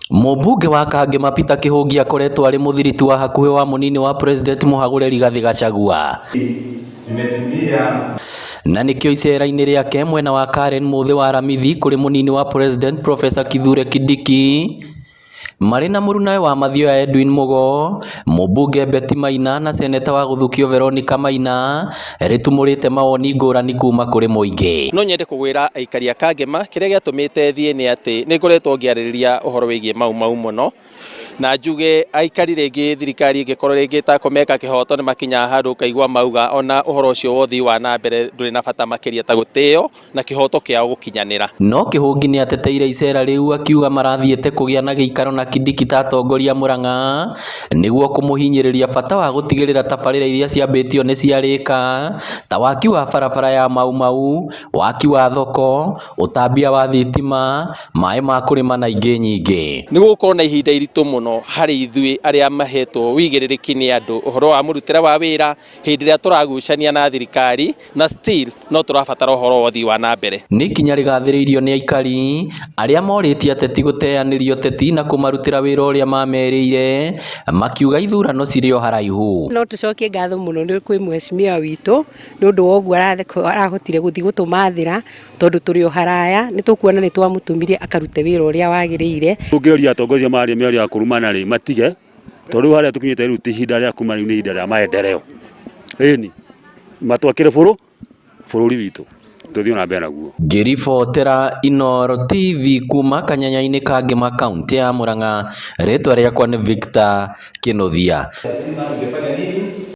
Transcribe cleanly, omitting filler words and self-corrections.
Mũmbunge wa Kangema Peter Kĩhũngi akoretwo arĩ mũthiriti wa hakuhĩ wa mũnini wa President Mũhagũre Rigathĩ Gachagua. Na nĩkĩo icera-inĩ rĩake mwena wa Karen Mũthĩ wa Ramithi kũrĩ mũnini wa President Professor Kithure Kindiki marĩ na mũrunawe wa Mathioya Edwin Mugo, mũmbunge Betty Maina na seneta wa Gũthukio Veronica Maina rĩtumũrĩte mawoni ngũrani kuma kũrĩ mũingĩ. No nyende kũgwĩra aikari a Kangema kĩrĩa gĩatũmĩte thiĩ nĩ atĩ nĩ ngoretwo ngĩarĩrĩria ũhoro wĩgiĩ mau mũno, na njuge aikari rĩngĩ thirikari ĩngĩkorwo rĩngĩ ta kũmeka kĩhoto nĩ makinya handũ kaigua mauga ona ũhoro ũcio wothi wa na mbere ndũrĩ na bata makĩria ta gũtĩo na kĩhoto kĩao gũkinyanĩra. No Kĩhũngi nĩ ateteire icera rĩu akiuga marathiĩte kũgĩa na gĩikaro na Kindiki ta atongoria Murang'a nĩguo kũmũhinyĩrĩria bata wa gũtigĩrĩra tabarĩra iria ciambĩtio nĩ ciarĩka ta waki wa barabara ya Mau, waki wa thoko, ũtambia wa thitima, maĩ ma kũrĩma na ingĩ nyingĩ. Nĩ gũkorwo na ihinda iritũ mũno harĩ ithuĩ arĩa mahetwo wĩigĩrĩrĩki nĩ andũ ũhoro wa mũrutĩre wa wĩra hĩndĩ ĩrĩa tũragucania na thirikari na still no tũrabatara ũhoro wothi wa na mbere. Nĩ ikinya rĩgathĩrĩirio nĩ aikari arĩa morĩtie ateti gũteanĩrio ũteti na kũmarutĩra wĩra ũrĩa mamerĩire makiuga ithurano cirĩ o haraihu. No tũcokie ngatho mũno nĩ kwĩ mheshimiwa witũ nĩ ũndũ wa ũguo arahotire gũthiĩ gũtũmathĩra tondũ tũrĩ o haraya nĩ tũkuona nĩ twamũtũmire akarute wĩra ũrĩa wagĩrĩire. Tũngĩũria atongoria marĩ mĩario ya kũrumana rĩ matige tondũ harĩa tũkinyĩte rĩu ti ihinda rĩa kuma, rĩu nĩ ihinda rĩa maendeleo. Ĩni matwakĩre bũrũri witũ tũthiĩ na mbere naguo. Ngĩribotera Inooro TV kuma Kanyanya-inĩ Kangema kaunti ya Murang'a, rĩtwa rĩakwa nĩ Victor Kĩnuthia.